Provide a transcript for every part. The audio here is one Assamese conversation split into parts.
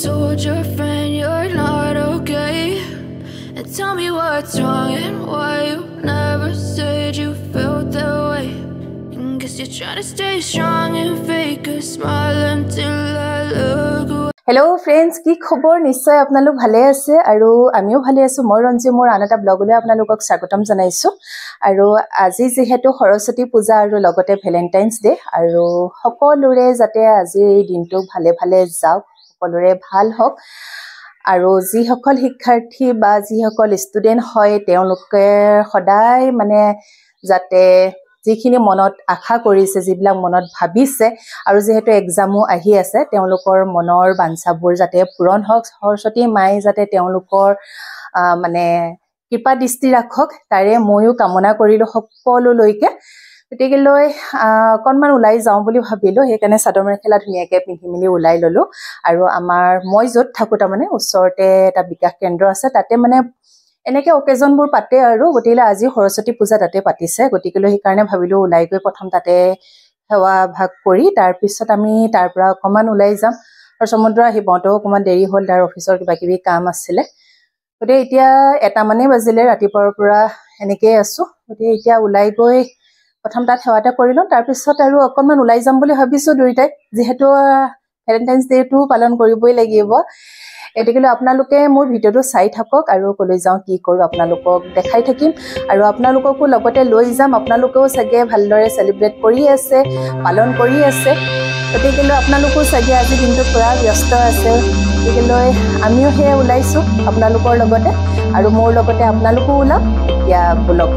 told your friend you're not okay? And tell me what's wrong and why you never said you felt that way. And guess you're trying to stay strong and fake a smile until I look away. Hello friends, কি খবৰ নিশ্চয় আপোনালোক ভালে আছে আৰু আমিও ভালে আছো মই ৰঞ্জি মোৰ আন এটা ব্লগলৈ আপোনালোকক স্বাগতম জনাইছো আৰু আজি যেহেতু সৰস্বতী পূজা আৰু লগতে ভ্যালেন্টাইনস ডে আৰু সকলোৰে যাতে আজি এই দিনটো ভালে ভালে যাওক সকলোৰে ভাল হওক আৰু যি সকল শিক্ষাৰ্থী বা যি সকল ষ্টুডেন্ট হয় তেওঁলোকে সদায় মানে যাতে যিখিনি মনত আশা কৰিছে যিবিলাক মনত ভাবিছে আৰু যেহেতু এক্সামো আহি আছে তেওঁলোকৰ মনৰ বাঞ্ছাবোৰ যাতে পূৰণ হওক সৰস্বতী মাই যাতে তেওঁলোকৰ মানে কৃপা দৃষ্টি ৰাখক তাৰে ময়ো কামনা কৰিলো সকলোলৈকে গতিকেলৈ অকণমান ওলাই যাওঁ বুলি ভাবিলো সেইকাৰণে চাদৰ মেখেলা ধুনীয়াকে পিন্ধি মেলি ওলাই ললো আৰু আমাৰ মই য'ত থাকো তাৰমানে ওচৰতে এটা বিকাশ কেন্দ্ৰ আছে তাতে মানে এনেকে অকেজনবোৰ পাতে আৰু গতিকে আজি সৰস্বতী পূজা তাতে পাতিছে গতিকে সেইকাৰণে ভাবিলো ওলাই গৈ প্ৰথম তাতে সেৱা ভাগ কৰি তাৰ পিছত আমি তাৰ পৰা অকমান ওলাই যাম আৰু সমুদ্ৰ আহিবতো অকমান দেৰি হ'ল তাৰ অফিচৰ কিবা কিবি কাম আছিলে গতিকে এতিয়া 1টা মানে বাজিলে ৰাতিপুৱাৰ পৰা এনেকৈ আছো গতিকে এতিয়া ওলাই গৈ প্ৰথম তাত সেৱাটা কৰিলো তাৰ পিছত আৰু অকমান ওলাই যাম বুলি ভাবিছো দুইটাই যেহেতু ভ্যালেন্টাইনস ডেটো পালন কৰিবই লাগিব এটিকলে আপোনালোকে মোৰ ভিডিওটো চাই থাকক আৰু কলৈ যাও কি কৰো আপোনালোকক দেখাই থাকিম আৰু আপোনালোককো লগতে লৈ যাম আপোনালোকেও সগে ভালদৰে সেলিব্ৰেট কৰি আছে পালন কৰি আছে এটিকলে আপোনালোকো সগে আজি দিনটো পুৰা ব্যস্ত আছে এটিকলে আমিও হে ওলাইছো আপোনালোকৰ লগতে আৰু মোৰ লগতে আপোনালোকো ওলাম ইয়া ব্লগ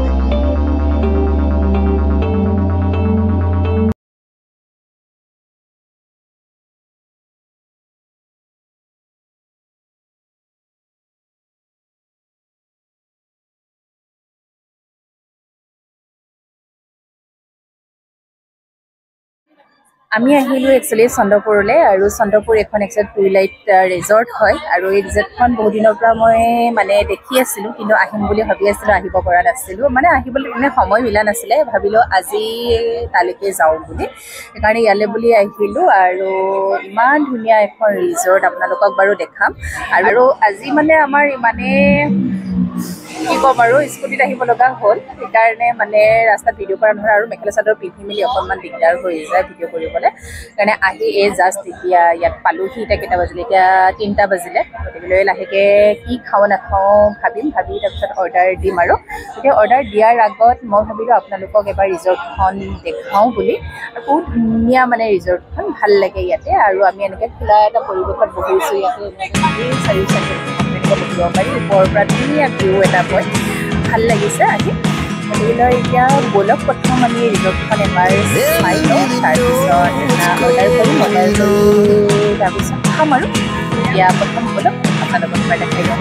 আমি আহিলো একচুয়ালি চন্দ্ৰপুৰলৈ আৰু চন্দ্ৰপুৰ এখন একচুয়ালি টুইলাইট ৰিজৰ্ট হয় আৰু এই ৰিজৰ্টখন বহু দিনৰ পৰা মই মানে দেখি আছিলো কিন্তু আহিম বুলি ভাবি আছিলো আহিব পৰা নাছিলো মানে আহিবলৈ মানে সময় মিলা নাছিলে ভাবিলো আজি তালৈকে যাওঁ বুলি সেইকাৰণে ইয়ালৈ বুলি আহিলো আৰু ইমান ধুনীয়া এখন ৰিজৰ্ট আপোনালোকক বাৰু দেখাম আৰু আজি মানে আমাৰ মানে কি কম আৰু স্কুটিত আহিব লগা হ'ল সেইকাৰণে মানে ৰাস্তাত ভিডিঅ' কৰা নহয় আৰু মেখেলা চাদৰ পিন্ধি মেলি অকণমান দিগদাৰ হৈ যায় ভিডিঅ' কৰিবলৈ কাৰণে আহি এই জাষ্ট এতিয়া ইয়াত পালোহি এতিয়া কেইটা বাজিলে এতিয়া 3টা বাজিলে গতিকে লাহেকৈ কি খাওঁ নাখাওঁ ভাবি তাৰপিছত অৰ্ডাৰ দিম আৰু এতিয়া অৰ্ডাৰ দিয়াৰ আগত মই ভাবিলোঁ আপোনালোকক এবাৰ ৰিজৰ্টখন দেখাওঁ বুলি আৰু বহুত ধুনীয়া মানে ৰিজৰ্টখন ভাল লাগে ইয়াতে আৰু আমি এনেকৈ খোলা এটা পৰিৱেশত বহিছোঁ ইয়াতে চাৰিও বহিব পাৰি ওপৰৰ পৰা ধুনীয়া ভিউ এটা পয় ভাল লাগিছে আহি গতিকে এতিয়া বলক প্ৰথম আমি ৰিজৰ্টখন এবাৰ চাই লওঁ তাৰপিছত অৰ্ডাৰ কৰিম তাৰপিছত খাম আৰু এতিয়া প্ৰথম বলক আপোনালোকক এবাৰ দেখাই লওঁ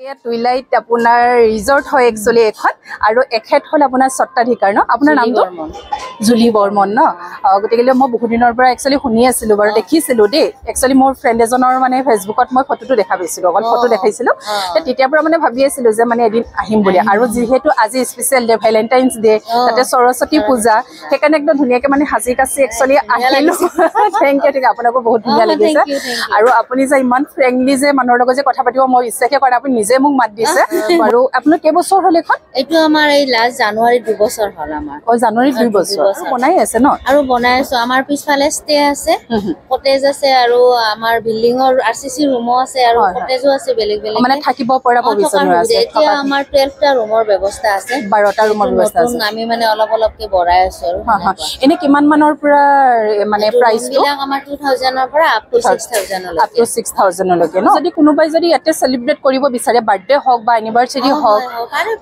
এয়া টুইলাইট আপোনাৰ ৰিজৰ্ট হয় একচুৱেলি এখন আৰু এখেত হ'ল আপোনাৰ স্বত্বাধিকাৰ ন আপোনাৰ নামটো জুলি বৰ্মন ন গতিকে মই বহুত দিনৰ পৰা একচুৱেলি শুনি আছিলোঁ বাৰু দেখিছিলোঁ দেই একচুৱেলি মোৰ ফ্ৰেণ্ড এজনৰ মানে ফেচবুকত মই ফটোটো দেখা পাইছিলোঁ অকল ফটো দেখাইছিলোঁ তেতিয়াৰ পৰা মানে ভাবি আছিলোঁ যে মানে এদিন আহিম বুলি আৰু যিহেতু আজি স্পেচিয়েল ডে ভেলেণ্টাইন্স ডে তাতে সৰস্বতী পূজা সেইকাৰণে একদম ধুনীয়াকৈ মানে সাজি কাচি একচুৱেলি আহিলোঁ থেংক ইউ আপোনাকো বহুত ধুনীয়া লাগিছে আৰু আপুনি যে ইমান ফ্ৰেংকলি যে মানুহৰ লগত যে কথা পাতিব মই ইচ্ছাকে কৰা আপুনি নিজে মোক মাত দিছে আৰু আপোনাৰ কেইবছৰ হ'ল এখন এইটো আমাৰ এই লাষ্ট জানুৱাৰী 2 বছৰ হ'ল আমাৰ জানুৱাৰী 2 বছৰ বনাই আছে ন আৰু বনাই আছো আমাৰ পিছফালে ষ্টে আছে কটেজ আছে আৰু আমাৰ বিল্ডিঙৰ আৰসিসি ৰুমো আছে আৰু কটেজো আছে বেলেগ বেলেগ মানে থাকিব পৰা প্ৰভিজন আছে এতিয়া আমাৰ 12টা ৰুমৰ ব্যৱস্থা আছে 12টা ৰুমৰ ব্যৱস্থা আছে আমি মানে অলপ অলপকে বঢ়াই আছো আৰু এনে কিমান মানৰ পৰা মানে প্ৰাইস বিলাক আমাৰ 2000 ৰ পৰা আপ টু 6000 লৈকে ন যদি কোনোবাই যদি ইয়াতে সেলিব্ৰেট কৰিব বিচাৰে বাৰ্থডে হওক বা এনিভাৰ্সাৰী হওক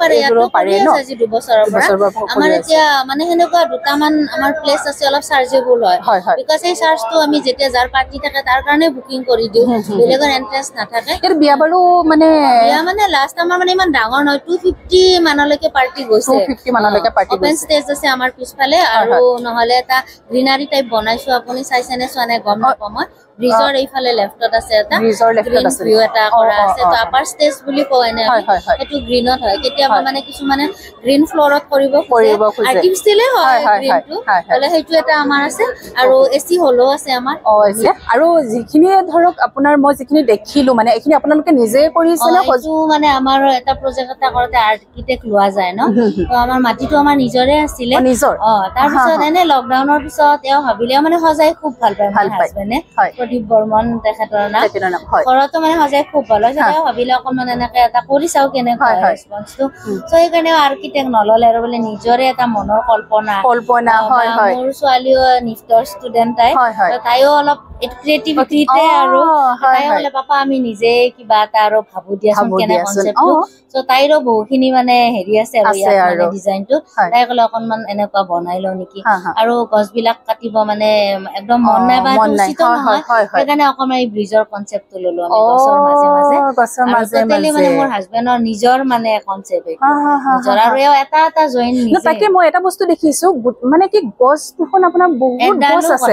পাৰে ইয়াতো পাৰে ন আজি 2 বছৰৰ পৰা আমাৰ এতিয়া মানে হেনেকুৱা দুটামান আমাৰ প্লেস আছে অলপ চাৰ্জেবল হয় বিকজ এই চাৰ্জটো আমি যেতিয়া যাৰ পাৰ্টি থাকে তাৰ কাৰণে বুকিং কৰি দিও বেলেগৰ এন্ট্ৰেন্স নাথাকে এৰ বিয়া বাৰু মানে লাষ্ট আমাৰ মানে ইমান ডাঙৰ নহয় 250 মানলৈকে পাৰ্টি গৈছে 250 মানলৈকে পাৰ্টি ওপেন ষ্টেজ আছে আমাৰ পিছফালে আৰু নহলে এটা গ্ৰীনাৰী টাইপ বনাইছো আপুনি চাইছেনে চোৱানে গম নাপাম মই ব্ৰিজৰ এইফালে লেফটত আছে এটা ব্ৰিজৰ লেফটত আছে ভিউ এটা কৰা আছে তো আপাৰ ষ্টেজ বুলি কয় এনে এটো গ্ৰীনত হয় কেতিয়াবা মানে কিছু মানে গ্ৰীন ফ্লোৰত কৰিব আৰ্টিফিচিয়ালে হয় গ্ৰীনটো হলে হেতু এটা আমাৰ আছে আৰু এসি হলো আছে আমাৰ আৰু যিখিনি ধৰক আপোনাৰ মই যিখিনি দেখিলো মানে এখিনি আপোনালোকে নিজে কৰিছে না হজু মানে আমাৰ এটা প্ৰজেক্ট এটা কৰতে আৰ্কিটেক্ট লোৱা যায় ন তো আমাৰ মাটিটো আমাৰ নিজৰে আছিল নিজৰ তাৰ পিছত এনে লকডাউনৰ পিছত এও ভাবিলে মানে সজাই খুব ভাল পায় মোৰ হাজবেণ্ডে প্ৰদীপ বৰ্মন তেখেতৰ নাম ঘৰতো মানে সজাই খুব ভাল হয় সেটা ভাবিলে অকমান এনেকে এটা কৰি চাও কেনেকুৱা ৰেসপন্সটো সো এইকাৰণে আৰ্কিটেক্ট নললে আৰু বলে নিজৰে এটা মনৰ কল্পনা হয় মোৰ ছোৱালীও নিফটৰ ষ্টুডেন্ট তাইও অলপ ক্ৰিয়েটিভিটিতে আৰু তাই হলে পাপা আমি নিজে কিবা এটা আৰু ভাবু দিয়াচোন কেনে কনসেপ্টটো সো তাইৰো বহুখিনি মানে হেৰি আছে আৰু ইয়াত মানে ডিজাইনটো তাই কলে অকনমান এনেকুৱা বনাই লও নেকি আৰু গছবিলাক কাটিব মানে একদম মন নাই বা উচিত নহয় সেইকাৰণে অকনমান এই ব্ৰিজৰ কনসেপ্টটো ললো আমি গছৰ মাজে টোটেলি মানে মোৰ হাজবেণ্ডৰ নিজৰ মানে কনসেপ্ট এইটো নিজৰ আৰু এটা এটা জইন নিজে তাকে মই এটা বস্তু দেখিছো মানে কি গছ দুখন আপোনাৰ বহুত গছ আছে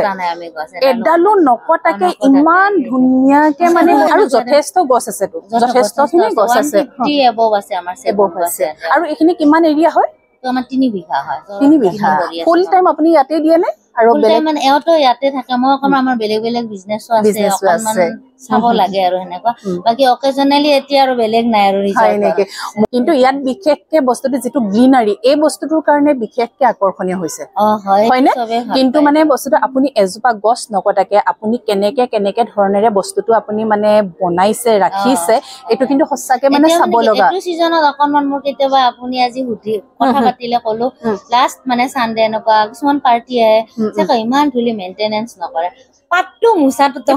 এডালো নকটাকে ইমান ধুনিয়াকে মানে আৰু যথেষ্ট গছ আছে তো যথেষ্টখিনি গছ আছে 50 এবভ আছে আমাৰ এবভ আছে আৰু এখিনি কিমান এৰিয়া হয় তো আমাৰ 3 বিঘা হয় 3 বিঘা ফুল টাইম আপুনি ইয়াতে দিয়ে নে আৰু বেলেগ মানে এওটো ইয়াতে থাকে মই অকমান আমাৰ বেলেগ বেলেগ বিজনেসও আছে অকমান চাব লাগে আৰু হেনেকুৱা বাকি অকেজনালি এতিয়া আৰু বেলেগ নাই আৰু ৰিজাৰ্ভ কিন্তু ইয়াত বিশেষকে বস্তুটো যেটো গ্ৰীনাৰী এই বস্তুটোৰ কাৰণে বিশেষকে আকৰ্ষণীয় হৈছে হয়নে কিন্তু মানে বস্তুটো আপুনি এজোপা গছ নকটাকে আপুনি কেনেকে ধৰণেৰে বস্তুটো আপুনি মানে বনাইছে ৰাখিছে এটো কিন্তু সঁচাকে মানে চাব লগা এটো সিজনত অকমান মোৰ কেতিয়াবা আপুনি আজি হুটি কথা পাতিলে কলো লাষ্ট মানে সানডে এনেকুৱা কিছুমান পাৰ্টি আহে যে ইমান ধুলি মেইনটেনেন্স নকৰে পাটটো মুছাটো তো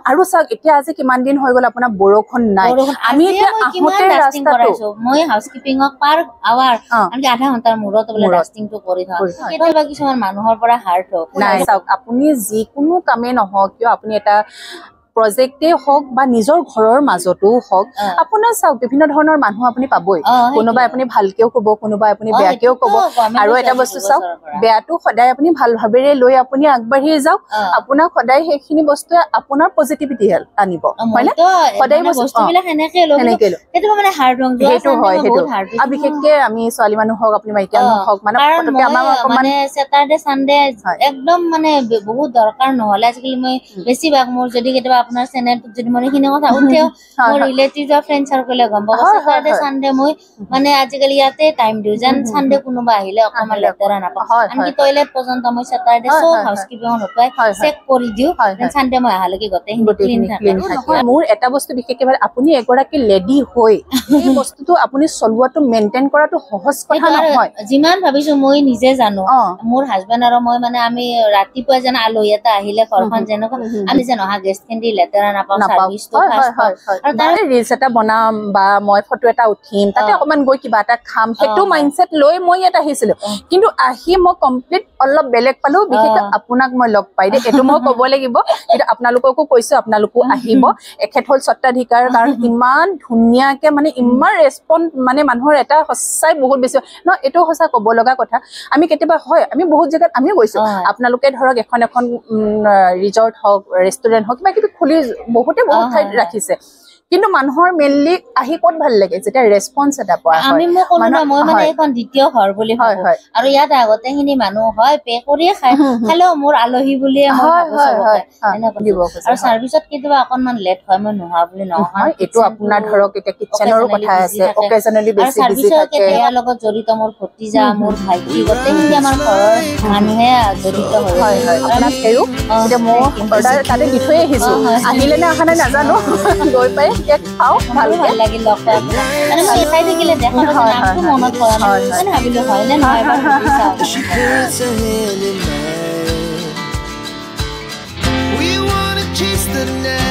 আৰু চাওক এতিয়া আজি কিমান দিন হৈ গল আপোনাৰ বৰষুণ নাই আমি এতিয়া আহোতে ৰাস্তাটো মই হাউসকিপিংক পাৰ আৱাৰ আমি আধা ঘণ্টাৰ মূৰত বলে ডাস্টিংটো কৰি থাক কেতিয়াবা কিছুমান মানুহৰ পৰা হাৰ্ট নাই চাওক আপুনি যিকোনো কামে নহওক কিয় আপুনি এটা প্ৰজেক্টে হওক বা নিজৰ ঘৰৰ মাজতো হওক আপোনাৰ চাওক বিভিন্ন ধৰণৰ মানুহ আপুনি পাবই কোনোবাই আপুনি ভালকেও কব কোনোবাই আপুনি বেয়াকেও কব আৰু এটা বস্তু চাওক বেয়াটো সদায় আপুনি ভাল ভাবেৰে লৈ আপুনি আগবাঢ়ি যাওক আপোনাৰ সদায় সেইখিনি বস্তু আপোনাৰ পজিটিভিটি আনিব হয়নে সদায় বস্তুবিলাক এনেকে লয় সেইটো মানে হাৰ্ড ৰং সেইটো হয় সেইটো আৰু বিশেষকে আমি ছোৱালী মানুহ হওক আপুনি মাইকী মানুহ হওক মানে পটকে আমাৰ মানে স্যাটাৰডে সানডে একদম মানে বহুত দৰকাৰ নহলে আজিকালি মই বেছি ভাগ মোৰ যদি কেতিয়াবা আপোনাৰ চেনেলটো যদি মই কিনে কথা উঠেও মোৰ ৰিলেটিভ বা ফ্ৰেন্ড সাৰ্কেলে গম পাব স্যাটাৰডে সানডে মই মানে আজিকালি ইয়াতে টাইম দিও যেন সানডে কোনোবা আহিলে অকমান লেতেৰা নাপায় আনকি টয়লেট পৰ্যন্ত মই স্যাটাৰডে সব হাউসকিপিং নপাই চেক কৰি দিও দেন সানডে মই আহালৈকে গতে ক্লিন থাকে মোৰ এটা বস্তু বিশেষকে আপুনি এগৰাকী লেডি হৈ এই বস্তুটো আপুনি চলুৱাটো মেইনটেইন কৰাটো সহজ কথা নহয় যিমান ভাবিছো মই নিজে জানো মোৰ হাজবেণ্ড আৰু মই মানে আমি ৰাতিপুৱা যেন আলহী এটা আহিলে ঘৰখন যেনেকুৱা আমি যেন অহা গেষ্ট কেন্দি লেতেৰা নাপাওঁ সাৰ্ভিসটো আৰু তাৰ ৰিলছ এটা বনাম বা মই ফটো এটা উঠিম তাতে অকমান গৈ কিবা এটা খাম হেতু মাইন্ডসেট লৈ মই ইয়াত আহিছিলো কিন্তু আহি মই কমপ্লিট অলপ বেলেগ পালো বিশেষকৈ আপোনাক মই লগ পাই দে এটো মই ক'ব লাগিব কিন্তু আপোনালোককো কৈছো আপোনালোকো আহিব এখেত হল সত্তাধিকাৰ কাৰণ ইমান ধুনিয়াকে মানে ইমান ৰেসপন্স মানে মানুহৰ এটা সঁচাই বহুত বেছি ন এটো সঁচা ক'ব লগা কথা আমি কেতিয়াবা হয় আমি বহুত জায়গাত আমি গৈছো আপোনালোকে ধৰক এখন ৰিজৰ্ট হওক ৰেষ্টুৰেন্ট হওক কিবা কিবি খুলি বহুতে বহুত ঠাইত ৰাখিছে কিন্তু মানুহৰ মেইনলি আহি কোন ভাল লাগে যেটা ৰেসপন্স এটা পোৱা হয় আমি মই কোন না মই মানে এখন দ্বিতীয় ঘৰ বুলি ভাবো আৰু ইয়াত আগতেখিনি মানুহ হয় পে কৰিয়ে খায় হেল্ল মোৰ আলহী বুলি মই ভাবো আৰু সাৰ্ভিসত কিবা অকনমান লেট হয় মই নোহা বুলি নহয় এটো আপোনাৰ ধৰক এটা কিচেনৰ কথা আছে অকেজনালি বেছি বিজি থাকে ইয়াৰ লগত জড়িত মোৰ ভতিজা মোৰ ভাইটি গোটেইখিনি আমাৰ ঘৰৰ মানুহে জড়িত হয় আপোনাক হেৰু যে মই অৰ্ডাৰ তাতে দি থৈ আহিছো আহিলে না আহা নাই নাজানো গৈ পাই কেক খাও ভাল লাগিল লগ পাই মানে মই খাই থাকিলে দেখা পাই নামটো মনত পৰা নাই মানে ভাবিলো হয় নে নহয় এবাৰ We wanna chase the night